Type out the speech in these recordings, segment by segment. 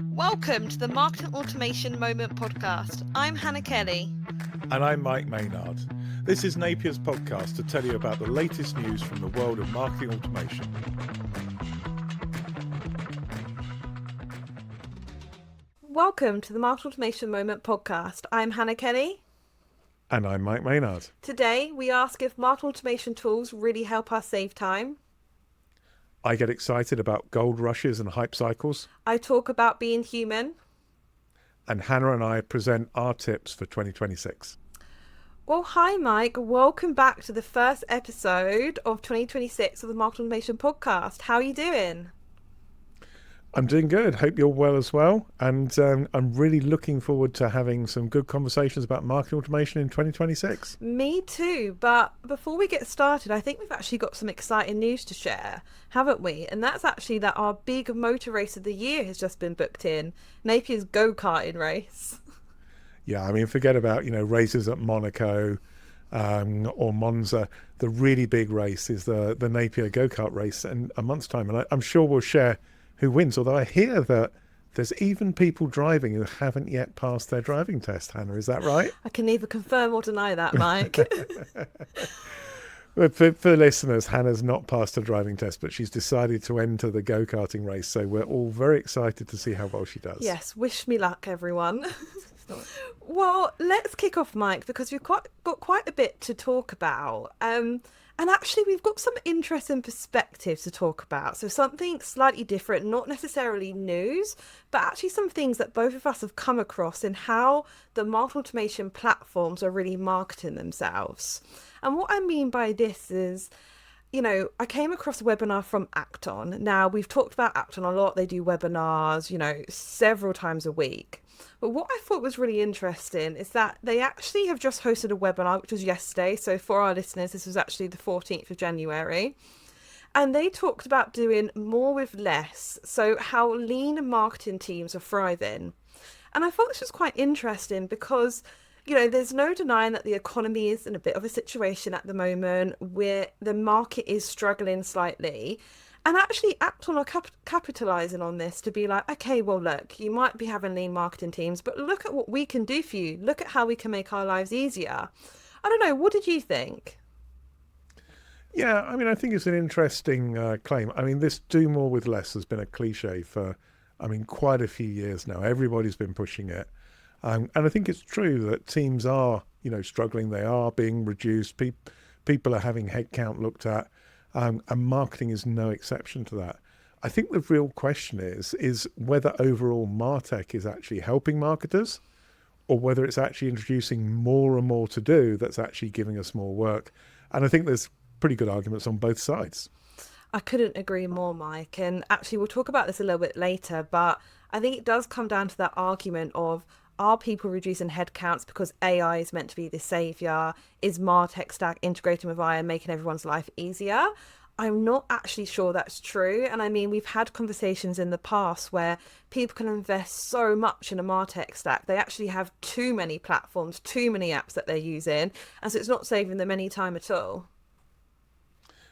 Welcome to the Marketing Automation Moment podcast. I'm Hannah Kelly. And I'm Mike Maynard. This is Napier's podcast to tell you about the latest news from the world of marketing automation. Welcome to the Marketing Automation Moment podcast. I'm Hannah Kelly. And I'm Mike Maynard. Today, we ask if marketing automation tools really help us save time. I get excited about gold rushes and hype cycles. I talk about being human. And Hannah and I present our tips for 2026. Well, hi, Mike. Welcome back to the first episode of 2026 of the Marketing Automation podcast. How are you doing? I'm doing good. Hope you're well as well. And I'm really looking forward to having some good conversations about marketing automation in 2026. Me too. But before we get started, I think we've actually got some exciting news to share, haven't we? And that's actually that our big motor race of the year has just been booked in, Napier's go-karting race. Yeah, I mean, forget about, races at Monaco or Monza. The really big race is the Napier go-kart race in a month's time. And I'm sure we'll share who wins, although I hear that there's even people driving who haven't yet passed their driving test, Hannah. Is that right? I can neither confirm or deny that, Mike. But for listeners, Hannah's not passed her driving test, but she's decided to enter the go-karting race. So we're all very excited to see how well she does. Yes, wish me luck, everyone. Well, let's kick off, Mike, because we've got quite a bit to talk about. And actually, we've got some interesting perspectives to talk about. So something slightly different, not necessarily news, but actually some things that both of us have come across in how the marketing automation platforms are really marketing themselves. And what I mean by this is, I came across a webinar from Acton. Now, we've talked about Acton a lot. They do webinars, several times a week. But what I thought was really interesting is that they actually have just hosted a webinar, which was yesterday. So for our listeners, this was actually the 14th of January. And they talked about doing more with less. So how lean marketing teams are thriving. And I thought this was quite interesting because there's no denying that the economy is in a bit of a situation at the moment where the market is struggling slightly. And actually Acton are capitalising on this to be like, okay, well, look, you might be having lean marketing teams, but look at what we can do for you. Look at how we can make our lives easier. I don't know. What did you think? Yeah, I mean, I think it's an interesting claim. I mean, this do more with less has been a cliche for, quite a few years now. Everybody's been pushing it. And I think it's true that teams are, struggling. They are being reduced. People are having headcount looked at. And marketing is no exception to that. I think the real question is whether overall MarTech is actually helping marketers or whether it's actually introducing more and more to do that's actually giving us more work. And I think there's pretty good arguments on both sides. I couldn't agree more, Mike. And actually, we'll talk about this a little bit later, but I think it does come down to that argument of, are people reducing headcounts because AI is meant to be the saviour? Is MarTech stack integrating with AI and making everyone's life easier? I'm not actually sure that's true. And I mean, we've had conversations in the past where people can invest so much in a MarTech stack. They actually have too many platforms, too many apps that they're using. And so it's not saving them any time at all.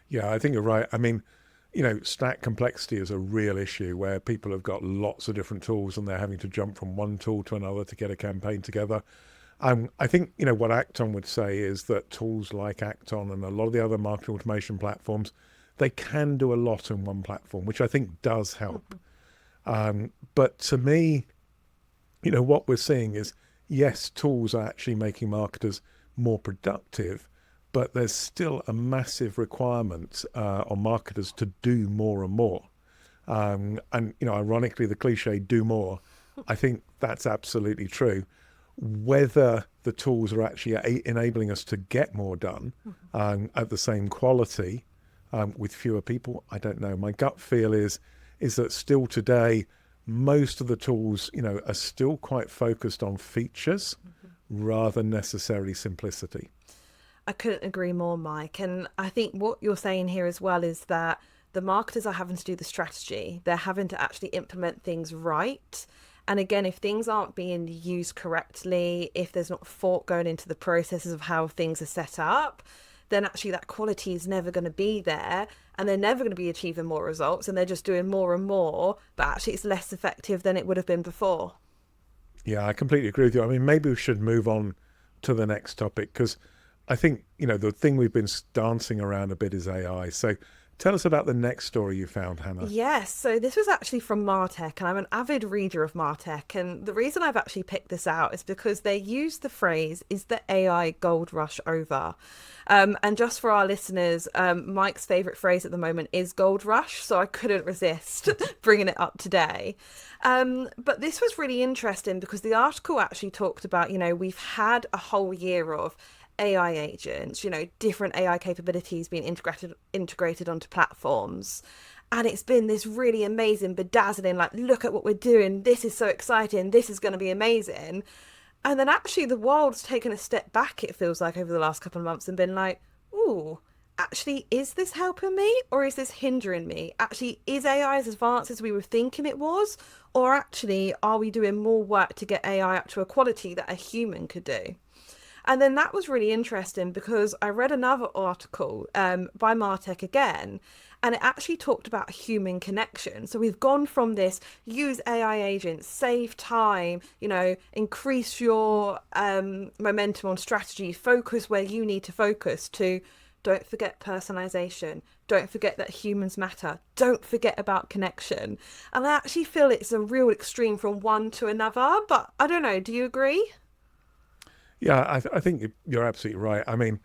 Yeah, I think you're right. I mean, stack complexity is a real issue where people have got lots of different tools and they're having to jump from one tool to another to get a campaign together. I think, what Acton would say is that tools like Acton and a lot of the other marketing automation platforms, they can do a lot in one platform, which I think does help. But to me, what we're seeing is, yes, tools are actually making marketers more productive, but there's still a massive requirement on marketers to do more and more. And, ironically, the cliche, do more, I think that's absolutely true. Whether the tools are actually enabling us to get more done at the same quality with fewer people, I don't know. My gut feel is that still today, most of the tools, are still quite focused on features rather than necessarily simplicity. I couldn't agree more, Mike. And I think what you're saying here as well is that the marketers are having to do the strategy. They're having to actually implement things right. And again, if things aren't being used correctly, if there's not thought going into the processes of how things are set up, then actually that quality is never going to be there. and they're never going to be achieving more results, and they're just doing more and more, but actually it's less effective than it would have been before. Yeah, I completely agree with you. I mean, maybe we should move on to the next topic because I think, the thing we've been dancing around a bit is AI. So tell us about the next story you found, Hannah. Yes, so this was actually from MarTech, and I'm an avid reader of MarTech. And the reason I've actually picked this out is because they use the phrase, is the AI gold rush over? And just for our listeners, Mike's favourite phrase at the moment is gold rush, so I couldn't resist bringing it up today. But this was really interesting because the article actually talked about, we've had a whole year of AI agents, different AI capabilities being integrated onto platforms. And it's been this really amazing, bedazzling, like, look at what we're doing. This is so exciting. This is going to be amazing. And then actually the world's taken a step back, it feels like, over the last couple of months and been like, ooh, actually, is this helping me or is this hindering me? Actually, is AI as advanced as we were thinking it was? Or actually, are we doing more work to get AI up to a quality that a human could do? And then that was really interesting because I read another article by MarTech again, and it actually talked about human connection. So we've gone from this use AI agents, save time, increase your momentum on strategy, focus where you need to focus, to don't forget personalization, don't forget that humans matter, don't forget about connection. And I actually feel it's a real extreme from one to another, but I don't know, do you agree? Yeah, I think you're absolutely right. I mean,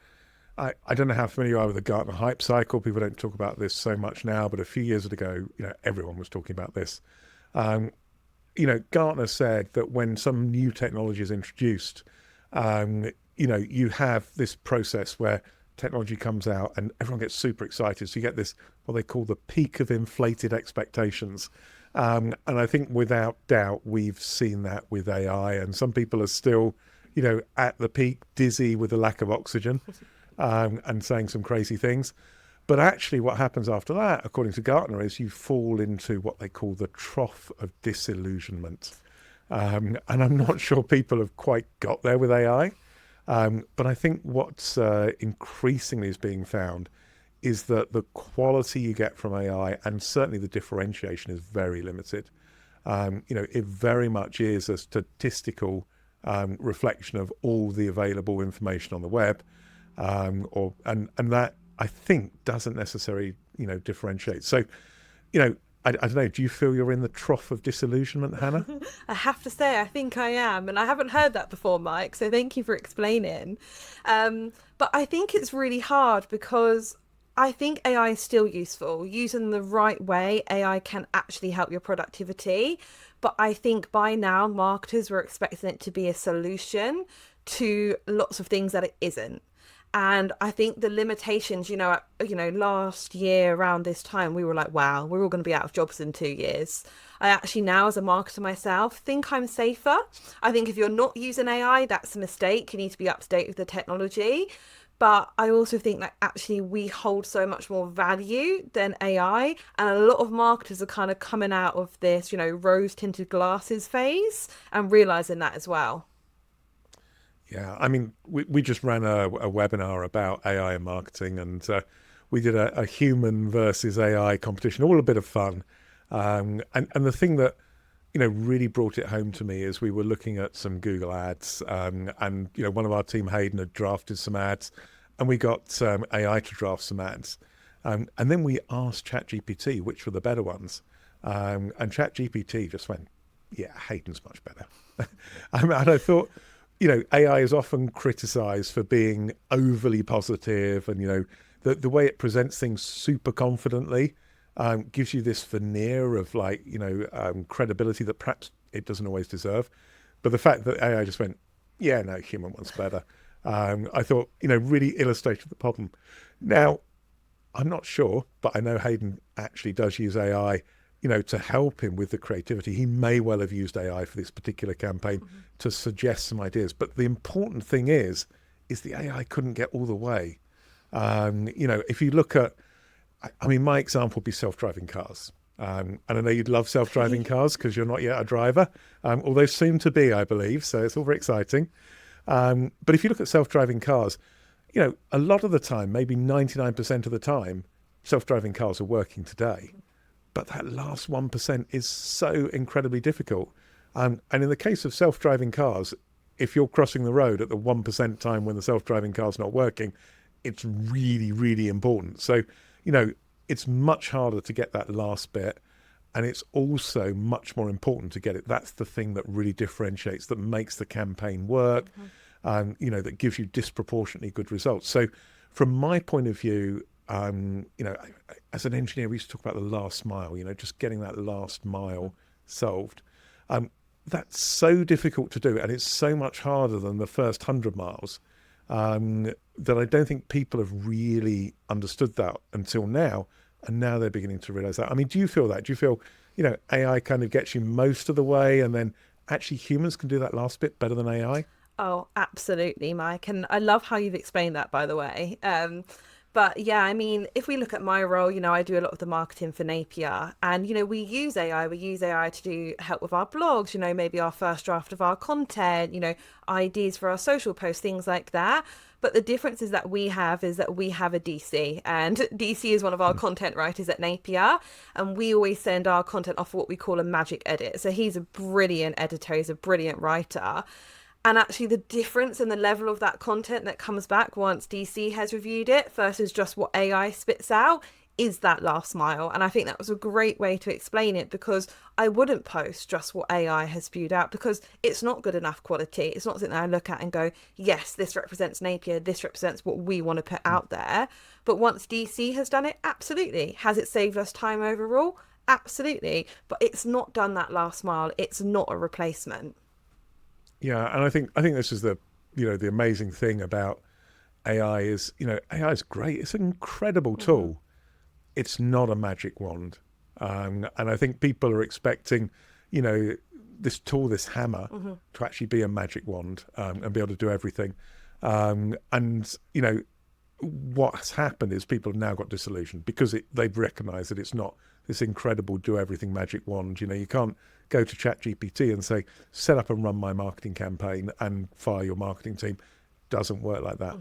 I don't know how familiar you are with the Gartner hype cycle. People don't talk about this so much now, but a few years ago, everyone was talking about this. Um, Gartner said that when some new technology is introduced, you have this process where technology comes out and everyone gets super excited. So you get this, what they call the peak of inflated expectations. And I think without doubt, we've seen that with AI, and some people are still, at the peak, dizzy with the lack of oxygen, and saying some crazy things. But actually what happens after that, according to Gartner, is you fall into what they call the trough of disillusionment. And I'm not sure people have quite got there with AI. But I think what's increasingly is being found is that the quality you get from AI, and certainly the differentiation, is very limited. It very much is a statistical reflection of all the available information on the web, and that, I think, doesn't necessarily differentiate. So, I don't know. Do you feel you're in the trough of disillusionment, Hannah? I have to say, I think I am. And I haven't heard that before, Mike. So thank you for explaining. But I think it's really hard because I think AI is still useful. Using the right way, AI can actually help your productivity. But I think by now, marketers were expecting it to be a solution to lots of things that it isn't. And I think the limitations, last year around this time, we were like, wow, we're all going to be out of jobs in 2 years. I actually now, as a marketer myself, think I'm safer. I think if you're not using AI, that's a mistake. You need to be up to date with the technology. But I also think that actually we hold so much more value than AI. And a lot of marketers are kind of coming out of this, rose tinted glasses phase and realizing that as well. Yeah, I mean, we just ran a webinar about AI and marketing, and we did a human versus AI competition, all a bit of fun. And the thing that, really brought it home to me is we were looking at some Google ads, and, one of our team, Hayden, had drafted some ads, and we got AI to draft some ads. And then we asked ChatGPT which were the better ones. And ChatGPT just went, yeah, Hayden's much better. And I thought, AI is often criticized for being overly positive, and, the way it presents things super confidently gives you this veneer of credibility that perhaps it doesn't always deserve. But the fact that AI just went, yeah, no, human one's better, I thought, really illustrated the problem. Now, I'm not sure, but I know Hayden actually does use AI, to help him with the creativity. He may well have used AI for this particular campaign to suggest some ideas. But the important thing is the AI couldn't get all the way. If you look at, I mean, my example would be self-driving cars. And I know you'd love self-driving cars because you're not yet a driver, although soon to be, I believe. So it's all very exciting. But if you look at self-driving cars, a lot of the time, maybe 99% of the time, self-driving cars are working today, but that last 1% is so incredibly difficult. And in the case of self-driving cars, if you're crossing the road at the 1% time when the self-driving car's not working, it's really, really important. So, it's much harder to get that last bit. And it's also much more important to get it. That's the thing that really differentiates, that makes the campaign work, that gives you disproportionately good results. So from my point of view, as an engineer, we used to talk about the last mile, just getting that last mile solved. That's so difficult to do, and it's so much harder than the first 100 miles that I don't think people have really understood that until now. And now they're beginning to realize that. I mean, do you feel that? Do you feel, AI kind of gets you most of the way, and then actually humans can do that last bit better than AI? Oh, absolutely, Mike. And I love how you've explained that, by the way. But yeah, I mean, if we look at my role, I do a lot of the marketing for Napier, and, we use AI. We use AI to do help with our blogs, maybe our first draft of our content, ideas for our social posts, things like that. But the difference is that we have a DC, and DC is one of our content writers at Napier, and we always send our content off for what we call a magic edit. So he's a brilliant editor, he's a brilliant writer. And actually the difference in the level of that content that comes back once DC has reviewed it versus just what AI spits out is that last mile. And I think that was a great way to explain it, because I wouldn't post just what AI has spewed out, because it's not good enough quality. It's not something that I look at and go, yes, this represents Napier, this represents what we want to put out there. But once DC has done it, absolutely. Has it saved us time overall? Absolutely. But it's not done that last mile. It's not a replacement. Yeah, and I think this is the amazing thing about AI is, AI is great. It's an incredible tool. It's not a magic wand. And I think people are expecting, this tool, this hammer, to actually be a magic wand and be able to do everything. What's happened is people have now got disillusioned because they've recognized that it's not this incredible do everything magic wand. You can't go to ChatGPT and say, set up and run my marketing campaign and fire your marketing team. Doesn't work like that.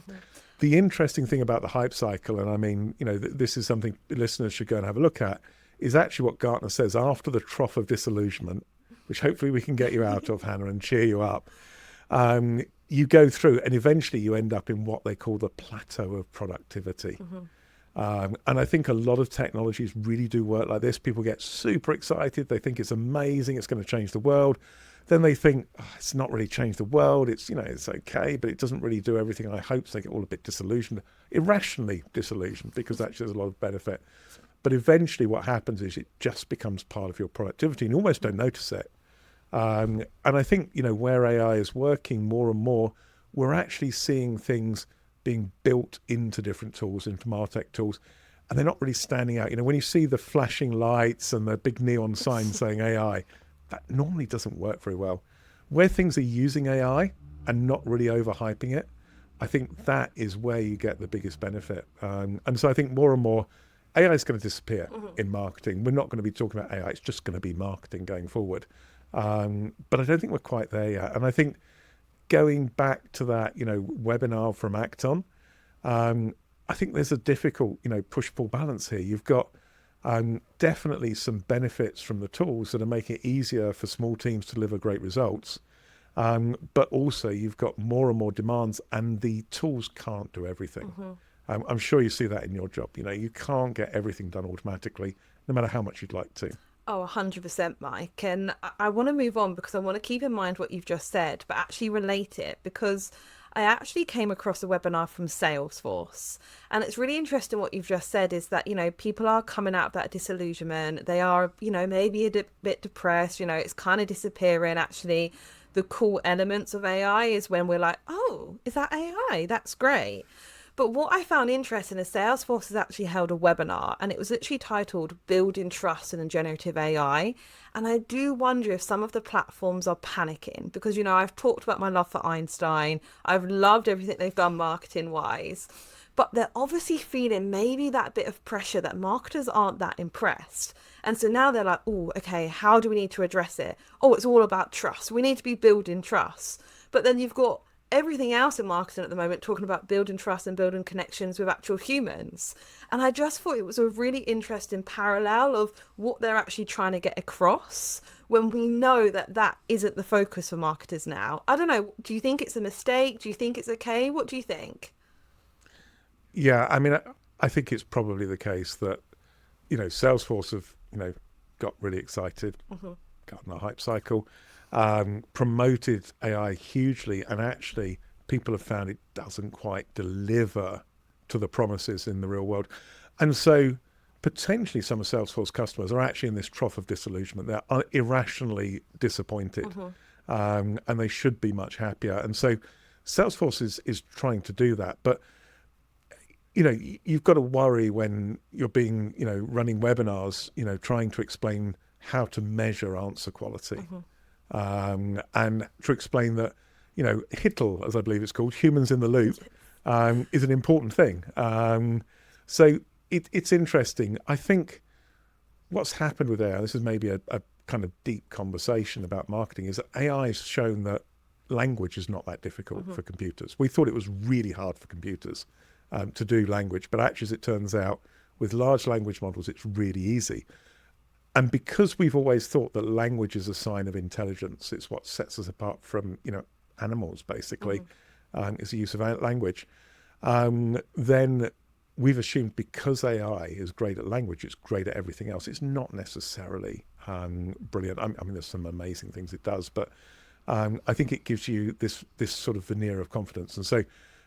The interesting thing about the hype cycle, and I mean, this is something listeners should go and have a look at, is actually what Gartner says after the trough of disillusionment, which hopefully we can get you out of, Hannah, and cheer you up. You go through and eventually you end up in what they call the plateau of productivity. And I think a lot of technologies really do work like this. People get super excited. They think it's amazing. It's going to change the world. Then they think, it's not really changed the world. It's, it's okay, but it doesn't really do everything I hope. So they get all a bit disillusioned, irrationally disillusioned, because actually there's a lot of benefit. But eventually what happens is it just becomes part of your productivity and you almost don't notice it. And I think, where AI is working more and more, we're actually seeing things being built into different tools, into MarTech tools, and they're not really standing out. When you see the flashing lights and the big neon sign saying AI, that normally doesn't work very well. Where things are using AI and not really overhyping it, I think that is where you get the biggest benefit. And so I think more and more AI is going to disappear in marketing. We're not going to be talking about AI. It's just going to be marketing going forward. But I don't think we're quite there yet. And I think going back to that, webinar from Acton, I think there's a difficult, push-pull balance here. You've got definitely some benefits from the tools that are making it easier for small teams to deliver great results. But also you've got more and more demands, and the tools can't do everything. I'm sure you see that in your job. You can't get everything done automatically, no matter how much you'd like to. Oh, 100%, Mike. And I want to move on because I want to keep in mind what you've just said, but actually relate it, because I actually came across a webinar from Salesforce. And it's really interesting what you've just said is that, people are coming out of that disillusionment. They are, maybe a bit depressed, it's kind of disappearing. Actually, the cool elements of AI is when we're like, oh, is that AI? That's great. But what I found interesting is Salesforce has actually held a webinar, and it was literally titled Building Trust in Generative AI. And I do wonder if some of the platforms are panicking because, I've talked about my love for Einstein. I've loved everything they've done marketing wise, but they're obviously feeling maybe that bit of pressure that marketers aren't that impressed. And so now they're like, oh, okay, how do we need to address it? Oh, it's all about trust. We need to be building trust. But then you've got everything else in marketing at the moment talking about building trust and building connections with actual humans. And I just thought it was a really interesting parallel of what they're actually trying to get across when we know that that isn't the focus for marketers now. I don't know. Do you think it's a mistake? Do you think it's okay? What do you think? Yeah, I mean, I think it's probably the case that, Salesforce have, got really excited, got on a hype cycle, promoted AI hugely, and actually people have found it doesn't quite deliver to the promises in the real world. And so potentially some of Salesforce customers are actually in this trough of disillusionment. They're irrationally disappointed, and they should be much happier. And so Salesforce is trying to do that. But you've got to worry when you're being, running webinars, trying to explain how to measure answer quality, and to explain that, HITL, as I believe it's called, humans in the loop, is an important thing. So it's interesting. I think what's happened with AI, this is maybe a kind of deep conversation about marketing, is that AI has shown that language is not that difficult for computers. We thought it was really hard for computers to do language, but actually, as it turns out, with large language models, it's really easy. And because we've always thought that language is a sign of intelligence, it's what sets us apart from, animals, basically, is the use of language, then we've assumed because AI is great at language, it's great at everything else. It's not necessarily brilliant. I mean, there's some amazing things it does, but I think it gives you this sort of veneer of confidence. And so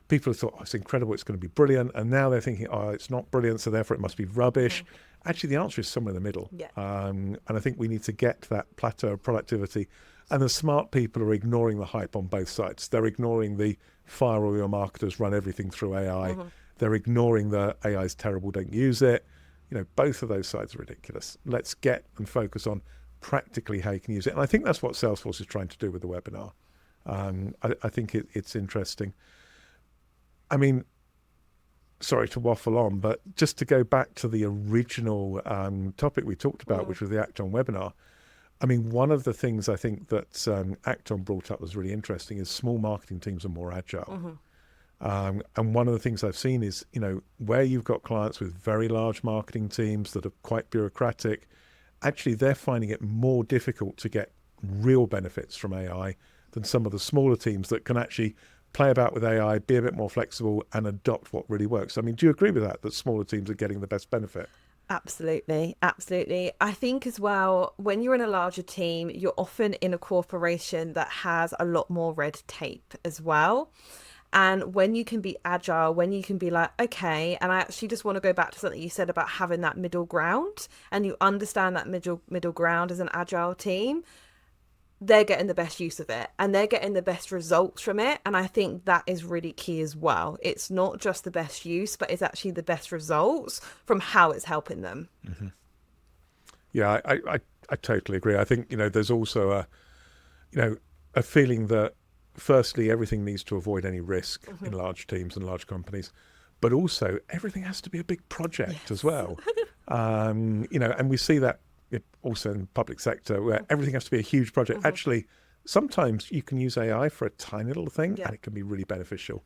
people have thought, oh, it's incredible, it's going to be brilliant. And now they're thinking, oh, it's not brilliant, so therefore it must be rubbish. Actually, the answer is somewhere in the middle. Yeah. And I think we need to get to that plateau of productivity. And the smart people are ignoring the hype on both sides. They're ignoring the fire all your marketers, run everything through AI. They're ignoring the AI is terrible, don't use it. Both of those sides are ridiculous. Let's get and focus on practically how you can use it. And I think that's what Salesforce is trying to do with the webinar. I think it's interesting. I mean, sorry to waffle on, but just to go back to the original topic we talked about, which was the Acton webinar. I mean, one of the things I think that Acton brought up was really interesting is small marketing teams are more agile. And one of the things I've seen is, where you've got clients with very large marketing teams that are quite bureaucratic, actually they're finding it more difficult to get real benefits from AI than some of the smaller teams that can actually play about with AI, be a bit more flexible and adopt what really works. I mean, do you agree with that smaller teams are getting the best benefit? Absolutely. Absolutely. I think as well, when you're in a larger team, you're often in a corporation that has a lot more red tape as well. And when you can be agile, when you can be like, okay, and I actually just want to go back to something you said about having that middle ground, and you understand that middle ground as an agile team, they're getting the best use of it and they're getting the best results from it. And I think that is really key as well. It's not just the best use, but it's actually the best results from how it's helping them. Yeah, I totally agree. I think, there's also a feeling that firstly, everything needs to avoid any risk in large teams and large companies, but also everything has to be a big project as well. And we see that also in the public sector where everything has to be a huge project. Actually, sometimes you can use AI for a tiny little thing and it can be really beneficial.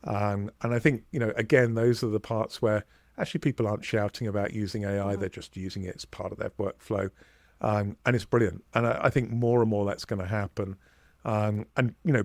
And I think, again, those are the parts where actually people aren't shouting about using AI. They're just using it as part of their workflow. And it's brilliant. And I think more and more that's going to happen. And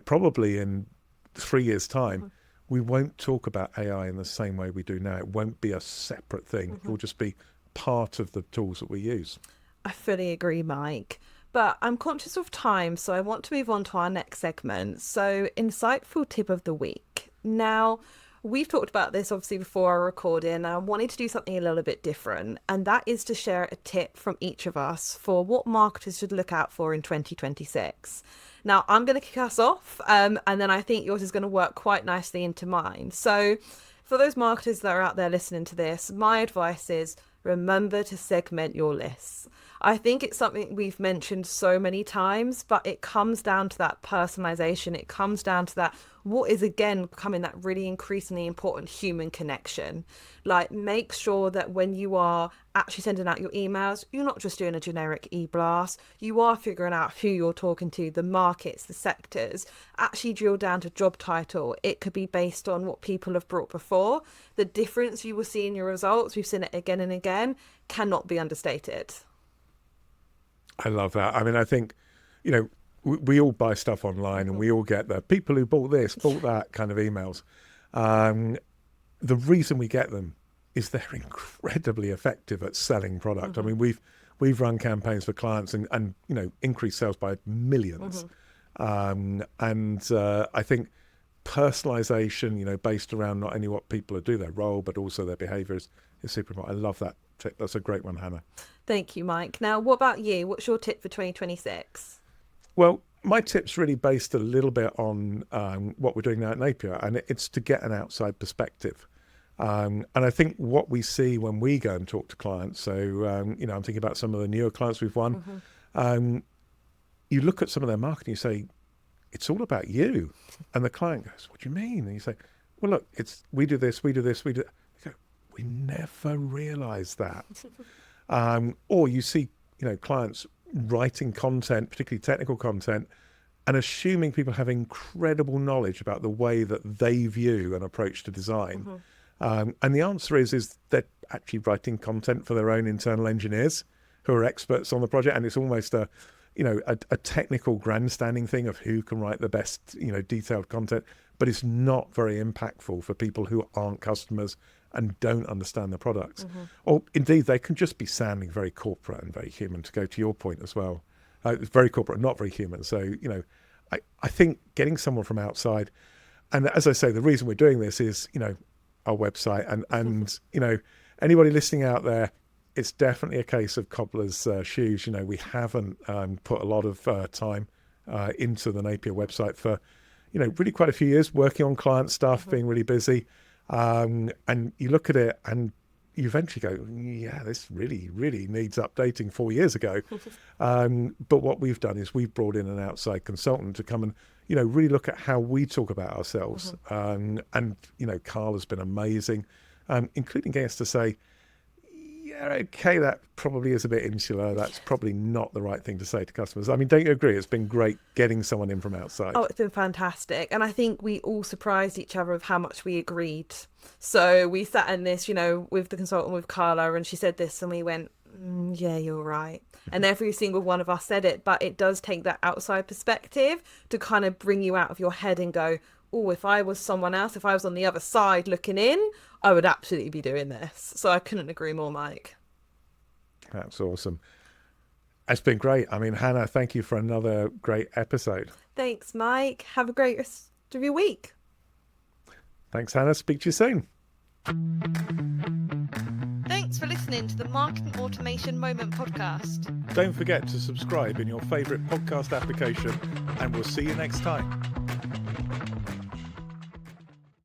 probably in 3 years' time, we won't talk about AI in the same way we do now. It won't be a separate thing. It will just be part of the tools that we use. I fully agree, Mike. But I'm conscious of time, so I want to move on to our next segment. So, insightful tip of the week. Now, we've talked about this obviously before our recording, and I wanted to do something a little bit different, and that is to share a tip from each of us for what marketers should look out for in 2026. Now, I'm going to kick us off, and then I think yours is going to work quite nicely into mine. So, for those marketers that are out there listening to this, my advice is remember to segment your lists. I think it's something we've mentioned so many times, but it comes down to that personalization. It comes down to that, what is again becoming that really increasingly important human connection. Like, make sure that when you are actually sending out your emails, you're not just doing a generic e-blast. You are figuring out who you're talking to, the markets, the sectors. Actually drill down to job title. It could be based on what people have brought before. The difference you will see in your results, we've seen it again and again, cannot be understated. I love that. I mean, I think, we all buy stuff online and we all get the people who bought this, bought that kind of emails. The reason we get them is they're incredibly effective at selling product. I mean, we've run campaigns for clients and increased sales by millions. I think personalization, based around not only what people do, their role, but also their behaviors is super important. I love that tip. That's a great one, Hannah. Thank you, Mike. Now, what about you? What's your tip for 2026? Well, my tip's really based a little bit on what we're doing now at Napier, and it's to get an outside perspective. And I think what we see when we go and talk to clients, so, I'm thinking about some of the newer clients we've won, you look at some of their marketing, you say, it's all about you. And the client goes, what do you mean? And you say, well, look, we do this, we do this, we do. They go, we never realised that. Or you see, clients writing content, particularly technical content, and assuming people have incredible knowledge about the way that they view an approach to design. And the answer is they're actually writing content for their own internal engineers who are experts on the project. And it's almost a technical grandstanding thing of who can write the best, detailed content, but it's not very impactful for people who aren't customers and don't understand the products. Or indeed, they can just be sounding very corporate and very human, to go to your point as well. It's very corporate, not very human. So, I think getting someone from outside, and as I say, the reason we're doing this is, our website and anybody listening out there, it's definitely a case of cobbler's shoes. We haven't put a lot of time into the Napier website for, really quite a few years, working on client stuff, being really busy. And you look at it and you eventually go, yeah, this really, really needs updating 4 years ago. But what we've done is we've brought in an outside consultant to come and, really look at how we talk about ourselves. And, Carl has been amazing, including getting us to say, yeah, okay, that probably is a bit insular. That's probably not the right thing to say to customers. I mean, don't you agree? It's been great getting someone in from outside. Oh, it's been fantastic. And I think we all surprised each other with how much we agreed. So we sat in this, with the consultant, with Carla, and she said this and we went, yeah, you're right. And every single one of us said it, but it does take that outside perspective to kind of bring you out of your head and go, oh, if I was someone else, if I was on the other side looking in, I would absolutely be doing this. So I couldn't agree more, Mike. That's awesome. It's been great. I mean, Hannah, thank you for another great episode. Thanks, Mike. Have a great rest of your week. Thanks, Hannah. Speak to you soon. Thanks for listening to the Marketing Automation Moment podcast. Don't forget to subscribe in your favourite podcast application, and we'll see you next time.